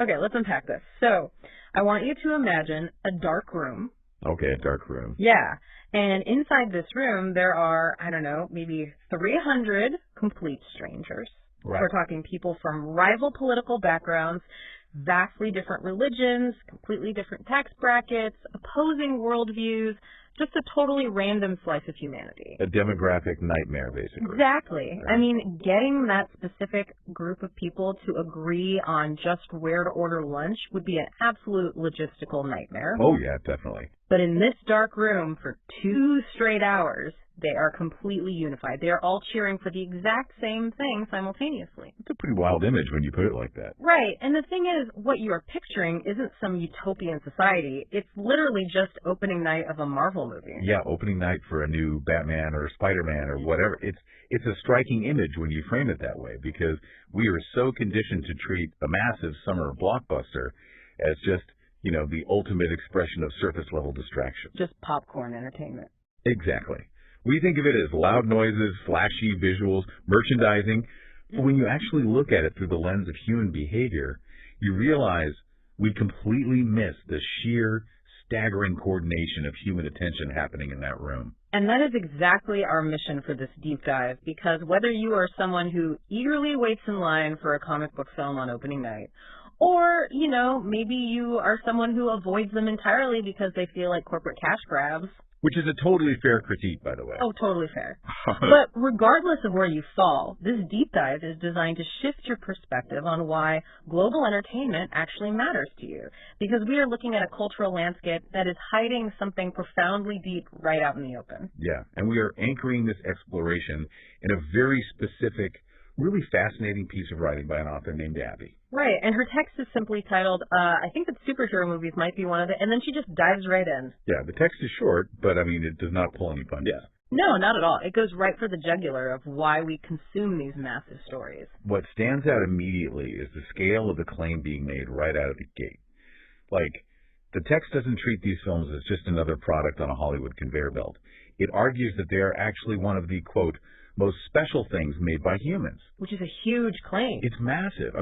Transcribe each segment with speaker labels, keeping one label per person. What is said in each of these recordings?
Speaker 1: Okay, let's unpack this. So, I want you to imagine a dark room.
Speaker 2: Okay, a dark room.
Speaker 1: Yeah. And inside this room, there are, I don't know, maybe 300 complete strangers.
Speaker 2: Right.
Speaker 1: We're talking people from rival political backgrounds, vastly different religions, completely different tax brackets, opposing worldviews, just a totally random slice of humanity.
Speaker 2: A demographic nightmare, basically.
Speaker 1: Exactly.
Speaker 2: Right.
Speaker 1: I mean, getting that specific group of people to agree on just where to order lunch would be an absolute logistical nightmare.
Speaker 2: Oh, yeah, definitely.
Speaker 1: But in this dark room for 2 straight hours, they are completely unified. They are all cheering for the exact same thing simultaneously.
Speaker 2: It's a pretty wild image when you put it like that.
Speaker 1: Right. And the thing is, what you are picturing isn't some utopian society. It's literally just opening night of a Marvel movie.
Speaker 2: Yeah, opening night for a new Batman or Spider-Man or whatever. It's a striking image when you frame it that way, because we are so conditioned to treat a massive summer blockbuster as just, the ultimate expression of surface-level distraction.
Speaker 1: Just popcorn entertainment.
Speaker 2: Exactly. We think of it as loud noises, flashy visuals, merchandising. But when you actually look at it through the lens of human behavior, you realize we completely miss the sheer, staggering coordination of human attention happening in that room.
Speaker 1: And that is exactly our mission for this deep dive, because whether you are someone who eagerly waits in line for a comic book film on opening night, or, maybe you are someone who avoids them entirely because they feel like corporate cash grabs.
Speaker 2: Which is a totally fair critique, by the way.
Speaker 1: Oh, totally fair. But regardless of where you fall, this deep dive is designed to shift your perspective on why global entertainment actually matters to you. Because we are looking at a cultural landscape that is hiding something profoundly deep right out in the open.
Speaker 2: Yeah, and we are anchoring this exploration in a very specific, really fascinating piece of writing by an author named Abby.
Speaker 1: Right, and her text is simply titled, I think that superhero movies might be one of it, and then she just dives right in.
Speaker 2: Yeah, the text is short, but it does not pull any punches.
Speaker 1: Yeah. No, not at all. It goes right for the jugular of why we consume these massive stories.
Speaker 2: What stands out immediately is the scale of the claim being made right out of the gate. The text doesn't treat these films as just another product on a Hollywood conveyor belt. It argues that they are actually one of the, quote, most special things made by humans.
Speaker 1: Which is a huge claim.
Speaker 2: It's massive.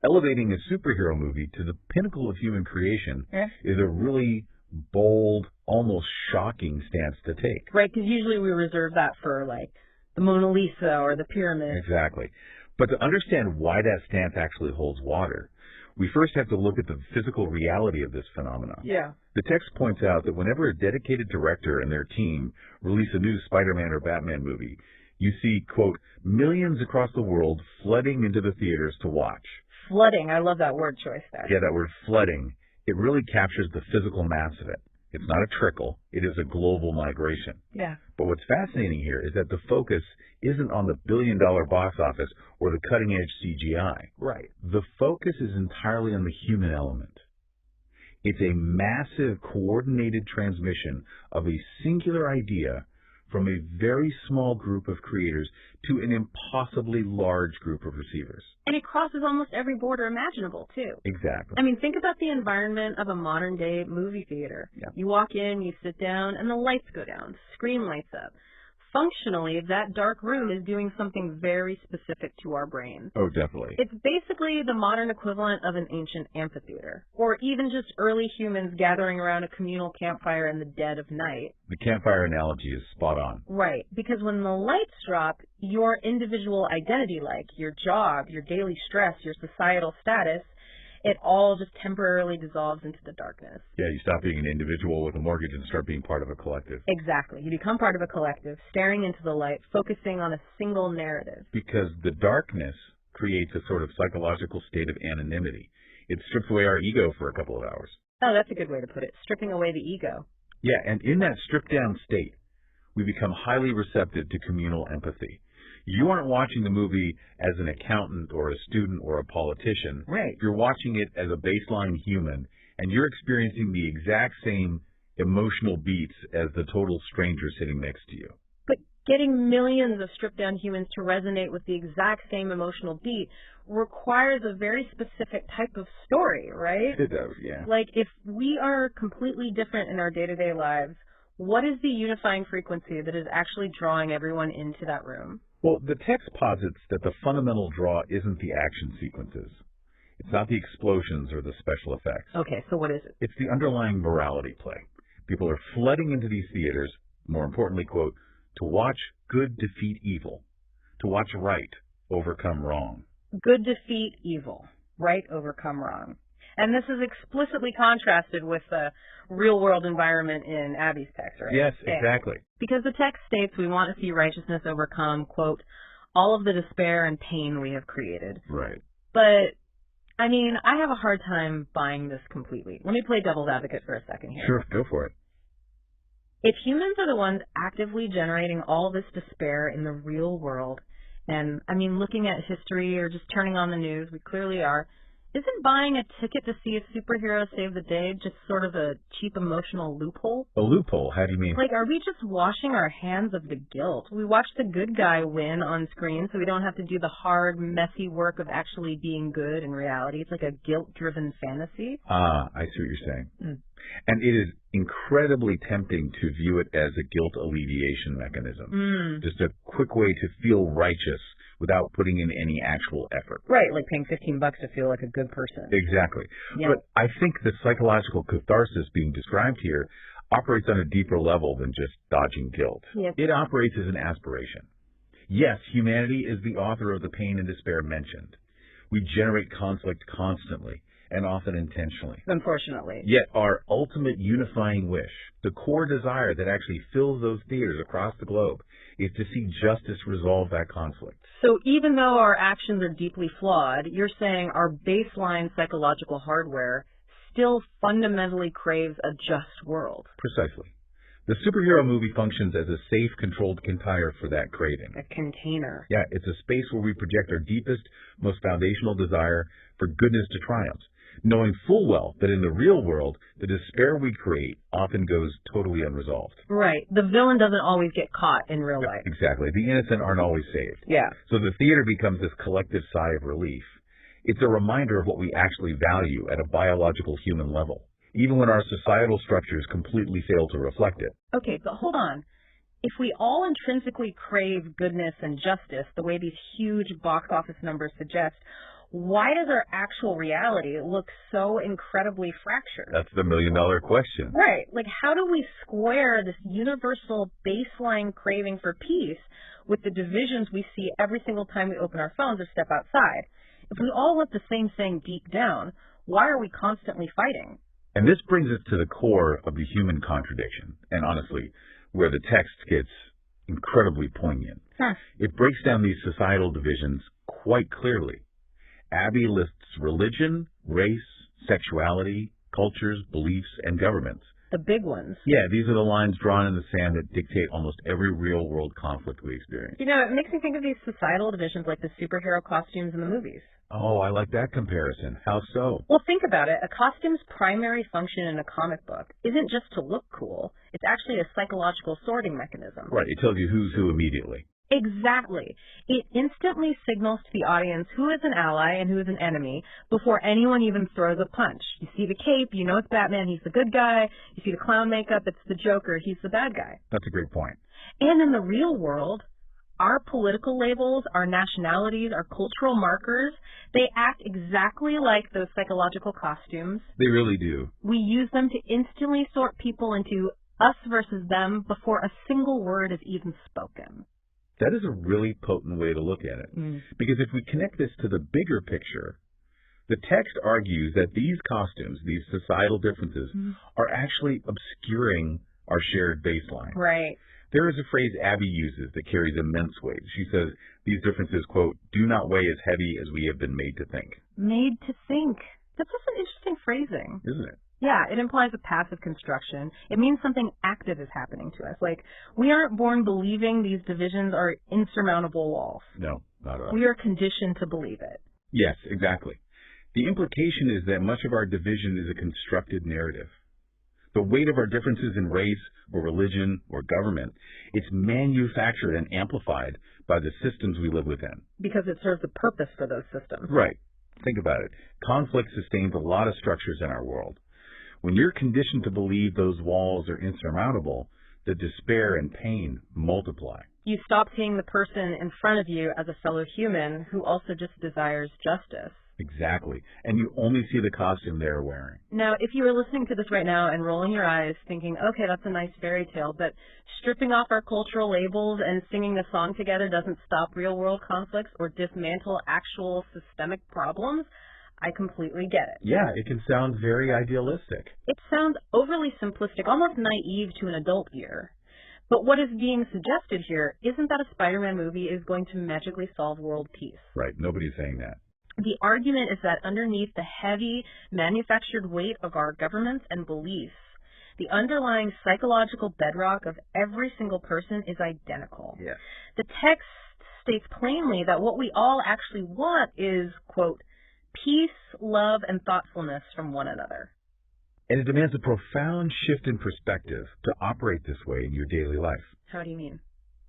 Speaker 2: Elevating a superhero movie to the pinnacle of human creation is a really bold, almost shocking stance to take.
Speaker 1: Right, because usually we reserve that for, the Mona Lisa or the Pyramid.
Speaker 2: Exactly. But to understand why that stance actually holds water, we first have to look at the physical reality of this phenomenon.
Speaker 1: Yeah.
Speaker 2: The text points out that whenever a dedicated director and their team release a new Spider-Man or Batman movie, you see, quote, millions across the world flooding into the theaters to watch.
Speaker 1: Flooding. I love that word choice there.
Speaker 2: Yeah, that word flooding. It really captures the physical mass of it. It's not a trickle. It is a global migration.
Speaker 1: Yeah.
Speaker 2: But what's fascinating here is that the focus isn't on the billion-dollar box office or the cutting-edge CGI.
Speaker 1: Right.
Speaker 2: The focus is entirely on the human element. It's a massive, coordinated transmission of a singular idea from a very small group of creators to an impossibly large group of receivers.
Speaker 1: And it crosses almost every border imaginable, too.
Speaker 2: Exactly.
Speaker 1: Think about the environment of a modern-day movie theater.
Speaker 2: Yeah.
Speaker 1: You walk in, you sit down, and the lights go down, the screen lights up. Functionally, that dark room is doing something very specific to our brains.
Speaker 2: Oh, definitely.
Speaker 1: It's basically the modern equivalent of an ancient amphitheater, or even just early humans gathering around a communal campfire in the dead of night.
Speaker 2: The campfire analogy is spot on.
Speaker 1: Right, because when the lights drop, your individual identity, like your job, your daily stress, your societal status, it all just temporarily dissolves into the darkness.
Speaker 2: Yeah, you stop being an individual with a mortgage and start being part of a collective.
Speaker 1: Exactly. You become part of a collective, staring into the light, focusing on a single narrative.
Speaker 2: Because the darkness creates a sort of psychological state of anonymity. It strips away our ego for a couple of hours.
Speaker 1: Oh, that's a good way to put it. Stripping away the ego.
Speaker 2: Yeah, and in that stripped-down state, we become highly receptive to communal empathy. You aren't watching the movie as an accountant or a student or a politician.
Speaker 1: Right.
Speaker 2: You're watching it as a baseline human, and you're experiencing the exact same emotional beats as the total stranger sitting next to you.
Speaker 1: But getting millions of stripped-down humans to resonate with the exact same emotional beat requires a very specific type of story, right?
Speaker 2: It does, yeah.
Speaker 1: If we are completely different in our day-to-day lives, what is the unifying frequency that is actually drawing everyone into that room?
Speaker 2: Well, the text posits that the fundamental draw isn't the action sequences. It's not the explosions or the special effects.
Speaker 1: Okay, so what is it?
Speaker 2: It's the underlying morality play. People are flooding into these theaters, more importantly, quote, to watch good defeat evil, to watch right overcome wrong.
Speaker 1: Good defeat evil, right overcome wrong. And this is explicitly contrasted with the real-world environment in Abby's text, right?
Speaker 2: Yes, exactly.
Speaker 1: Because the text states we want to see righteousness overcome, quote, all of the despair and pain we have created.
Speaker 2: Right.
Speaker 1: But, I mean, I have a hard time buying this completely. Let me play devil's advocate for a second here.
Speaker 2: Sure, go for it.
Speaker 1: If humans are the ones actively generating all this despair in the real world, and, I mean, looking at history or just turning on the news, we clearly are, isn't buying a ticket to see a superhero save the day just sort of a cheap emotional loophole?
Speaker 2: A loophole? How do you mean?
Speaker 1: Like, are we just washing our hands of the guilt? We watch the good guy win on screen so we don't have to do the hard, messy work of actually being good in reality. It's like a guilt-driven fantasy.
Speaker 2: Ah, I see what you're saying. And it is incredibly tempting to view it as a guilt alleviation mechanism. Just a quick way to feel righteous without putting in any actual effort.
Speaker 1: Right, like paying $15 to feel like a good person.
Speaker 2: Exactly.
Speaker 1: Yeah.
Speaker 2: But I think the psychological catharsis being described here operates on a deeper level than just dodging guilt.
Speaker 1: Yep.
Speaker 2: It operates as an aspiration. Yes, humanity is the author of the pain and despair mentioned. We generate conflict constantly and often intentionally.
Speaker 1: Unfortunately.
Speaker 2: Yet our ultimate unifying wish, the core desire that actually fills those theaters across the globe, is to see justice resolve that conflict.
Speaker 1: So even though our actions are deeply flawed, you're saying our baseline psychological hardware still fundamentally craves a just world.
Speaker 2: Precisely. The superhero movie functions as a safe, controlled container for that craving.
Speaker 1: A container.
Speaker 2: Yeah, it's a space where we project our deepest, most foundational desire for goodness to triumph, knowing full well that in the real world, the despair we create often goes totally unresolved.
Speaker 1: Right. The villain doesn't always get caught in real life.
Speaker 2: Exactly. The innocent aren't always saved.
Speaker 1: Yeah.
Speaker 2: So the theater becomes this collective sigh of relief. It's a reminder of what we actually value at a biological human level, even when our societal structures completely fail to reflect it.
Speaker 1: Okay, but hold on. If we all intrinsically crave goodness and justice, the way these huge box office numbers suggest, why does our actual reality look so incredibly fractured?
Speaker 2: That's the million-dollar question.
Speaker 1: Right. Like, how do we square this universal baseline craving for peace with the divisions we see every single time we open our phones or step outside? If we all want the same thing deep down, why are we constantly fighting?
Speaker 2: And this brings us to the core of the human contradiction, and honestly, where the text gets incredibly poignant. It breaks down these societal divisions quite clearly. Abby lists religion, race, sexuality, cultures, beliefs, and governments.
Speaker 1: The big ones.
Speaker 2: Yeah, these are the lines drawn in the sand that dictate almost every real-world conflict we experience.
Speaker 1: You know, it makes me think of these societal divisions like the superhero costumes in the movies.
Speaker 2: Oh, I like that comparison. How so?
Speaker 1: Well, think about it. A costume's primary function in a comic book isn't just to look cool. It's actually a psychological sorting mechanism.
Speaker 2: Right, it tells you who's who immediately.
Speaker 1: Exactly. It instantly signals to the audience who is an ally and who is an enemy before anyone even throws a punch. You see the cape, you know it's Batman, he's the good guy. You see the clown makeup, it's the Joker, he's the bad guy.
Speaker 2: That's a great point.
Speaker 1: And in the real world, our political labels, our nationalities, our cultural markers, they act exactly like those psychological costumes.
Speaker 2: They really do.
Speaker 1: We use them to instantly sort people into us versus them before a single word is even spoken.
Speaker 2: That is a really potent way to look at it. Because if we connect this to the bigger picture, the text argues that these costumes, these societal differences, are actually obscuring our shared baseline.
Speaker 1: Right.
Speaker 2: There is a phrase Abby uses that carries immense weight. She says, these differences, quote, do not weigh as heavy as we have been made to think.
Speaker 1: Made to think. That's just an interesting phrasing.
Speaker 2: Isn't it?
Speaker 1: Yeah, it implies a passive construction. It means something active is happening to us. Like, we aren't born believing these divisions are insurmountable walls.
Speaker 2: No, not at all.
Speaker 1: We are conditioned to believe it.
Speaker 2: Yes, exactly. The implication is that much of our division is a constructed narrative. The weight of our differences in race or religion or government, it's manufactured and amplified by the systems we live within.
Speaker 1: Because it serves a purpose for those systems.
Speaker 2: Right. Think about it. Conflict sustains a lot of structures in our world. When you're conditioned to believe those walls are insurmountable, the despair and pain multiply.
Speaker 1: You stop seeing the person in front of you as a fellow human who also just desires justice.
Speaker 2: Exactly. And you only see the costume they're wearing.
Speaker 1: Now, if you are listening to this right now and rolling your eyes thinking, okay, that's a nice fairy tale, but stripping off our cultural labels and singing the song together doesn't stop real-world conflicts or dismantle actual systemic problems, I completely get it.
Speaker 2: Yeah, it can sound very idealistic.
Speaker 1: It sounds overly simplistic, almost naive to an adult ear. But what is being suggested here isn't that a Spider-Man movie is going to magically solve world peace.
Speaker 2: Right, nobody's saying that.
Speaker 1: The argument is that underneath the heavy, manufactured weight of our governments and beliefs, the underlying psychological bedrock of every single person is identical.
Speaker 2: Yes.
Speaker 1: The text states plainly that what we all actually want is, quote, peace, love, and thoughtfulness from one another.
Speaker 2: And it demands a profound shift in perspective to operate this way in your daily life.
Speaker 1: How do you mean?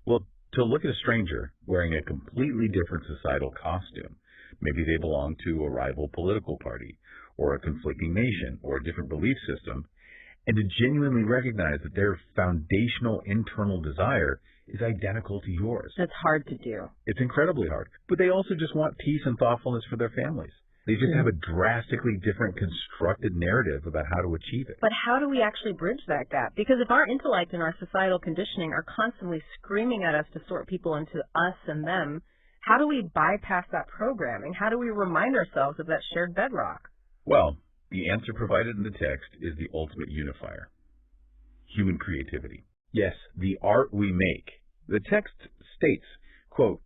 Speaker 2: Well, to look at a stranger wearing a completely different societal costume, maybe they belong to a rival political party, or a conflicting nation, or a different belief system, and to genuinely recognize that their foundational internal desire is identical to yours.
Speaker 1: That's hard to do.
Speaker 2: It's incredibly hard. But they also just want peace and thoughtfulness for their families. They just have a drastically different constructed narrative about how to achieve it.
Speaker 1: But how do we actually bridge that gap? Because if our intellect and our societal conditioning are constantly screaming at us to sort people into us and them, how do we bypass that programming? How do we remind ourselves of that shared bedrock?
Speaker 2: Well, the answer provided in the text is the ultimate unifier: human creativity. Yes, the art we make. The text states, quote,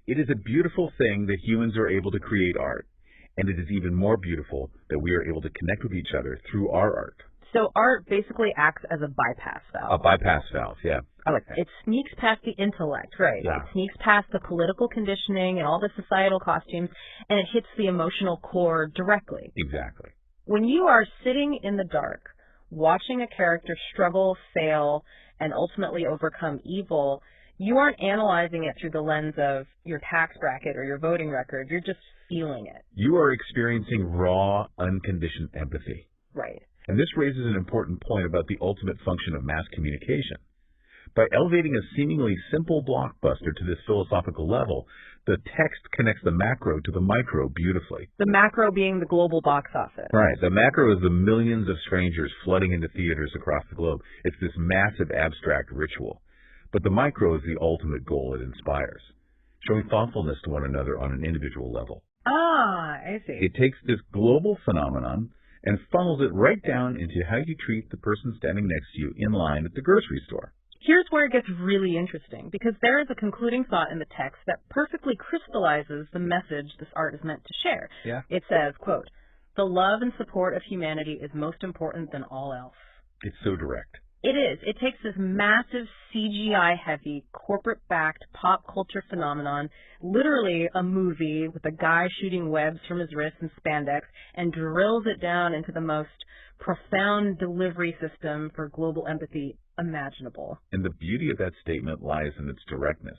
Speaker 2: "It is a beautiful thing that humans are able to create art, and it is even more beautiful that we are able to connect with each other through our art."
Speaker 1: So art basically acts as a bypass valve.
Speaker 2: A bypass valve, yeah.
Speaker 1: I like that. It sneaks past the intellect, right?
Speaker 2: Yeah.
Speaker 1: It sneaks past the political conditioning and all the societal costumes, and it hits the emotional core directly.
Speaker 2: Exactly.
Speaker 1: When you are sitting in the dark, watching a character struggle, fail, and ultimately overcome evil, you aren't analyzing it through the lens of your tax bracket or your voting record. You're just feeling it.
Speaker 2: You are experiencing raw, unconditioned empathy.
Speaker 1: Right.
Speaker 2: And this raises an important point about the ultimate function of mass communication. By elevating a seemingly simple blockbuster to this philosophical level, the text connects the macro to the micro beautifully.
Speaker 1: The macro being the global box office.
Speaker 2: Right. The macro is the millions of strangers flooding into theaters across the globe. It's this massive abstract ritual. But the micro is the ultimate goal it inspires, showing thoughtfulness to one another on an individual level.
Speaker 1: Ah, I see.
Speaker 2: It takes this global phenomenon and funnels it right down into how you treat the person standing next to you in line at the grocery store.
Speaker 1: Here's where it gets really interesting, because there is a concluding thought in the text that perfectly crystallizes the message this art is meant to share.
Speaker 2: Yeah.
Speaker 1: It says, quote, "The love and support of humanity is most important than all else."
Speaker 2: It's so direct.
Speaker 1: It is. It takes this massive CGI-heavy, corporate-backed pop culture phenomenon, literally a movie with a guy shooting webs from his wrists in spandex, and drills it down into the most profound delivery system for global empathy imaginable.
Speaker 2: And the beauty of that statement lies in its directness.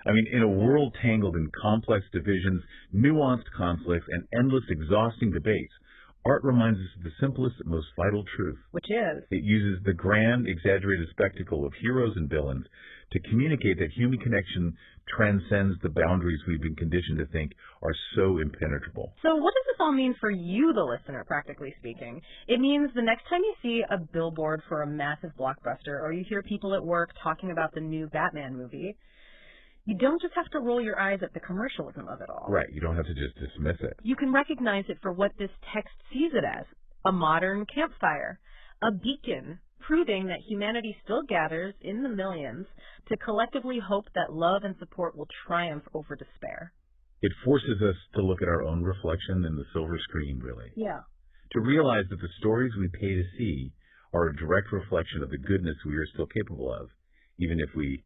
Speaker 2: I mean, in a world tangled in complex divisions, nuanced conflicts, and endless exhausting debates, art reminds us of the simplest and most vital truth.
Speaker 1: Which is?
Speaker 2: It uses the grand, exaggerated spectacle of heroes and villains to communicate that human connection transcends the boundaries we've been conditioned to think are so impenetrable.
Speaker 1: So what does this all mean for you, the listener, practically speaking? It means the next time you see a billboard for a massive blockbuster, or you hear people at work talking about the new Batman movie, you don't just have to roll your eyes at the commercialism of it all.
Speaker 2: Right. You don't have to just dismiss it.
Speaker 1: You can recognize it for what this text sees it as: a modern campfire, a beacon, proving that humanity still gathers in the millions to collectively hope that love and support will triumph over despair.
Speaker 2: It forces us to look at our own reflection in the silver screen, really.
Speaker 1: Yeah.
Speaker 2: To realize that the stories we pay to see are a direct reflection of the goodness we are still capable of, even if we,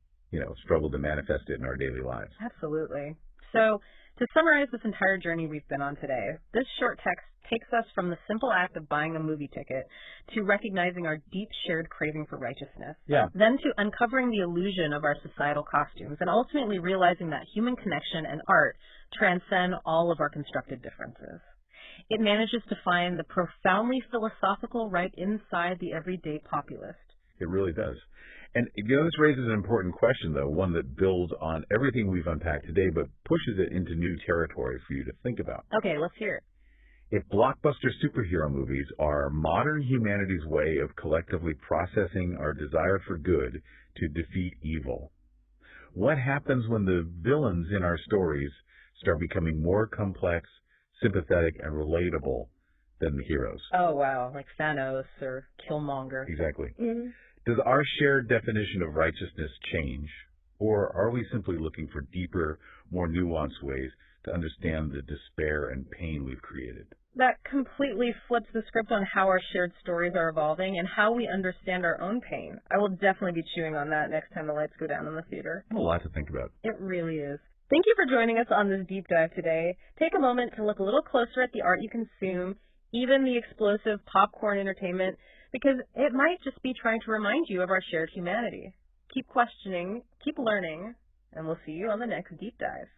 Speaker 2: struggle to manifest it in our daily lives.
Speaker 1: Absolutely. So, to summarize this entire journey we've been on today, this short text takes us from the simple act of buying a movie ticket to recognizing our deep shared craving for righteousness,
Speaker 2: Yeah.
Speaker 1: then to uncovering the illusion of our societal costumes, and ultimately realizing that human connection and art transcend all of our constructed differences. It manages to find the profoundly philosophical right inside the everyday populist.
Speaker 2: It really does. And this raises an important question, though, one that builds on everything we've unpacked today, but pushes it into new territory for you to think about.
Speaker 1: Okay, let's hear it.
Speaker 2: If blockbuster superhero movies are modern humanity's way of collectively processing our desire for good to defeat evil, what happens when the villains in our stories start becoming more complex, sympathetic, and relatable than the heroes?
Speaker 1: Oh, wow, like Thanos or Killmonger.
Speaker 2: Exactly.
Speaker 1: Mm-hmm.
Speaker 2: Does our shared definition of righteousness change, or are we simply looking for deeper, more nuanced ways to understand the despair and pain we've created?
Speaker 1: That completely flips the script on how our shared stories are evolving and how we understand our own pain. I will definitely be chewing on that next time the lights go down in the theater.
Speaker 2: A lot to think about.
Speaker 1: It really is. Thank you for joining us on this deep dive today. Take a moment to look a little closer at the art you consume, even the explosive popcorn entertainment, because it might just be trying to remind you of our shared humanity. Keep questioning, keep learning, and we'll see you on the next deep dive.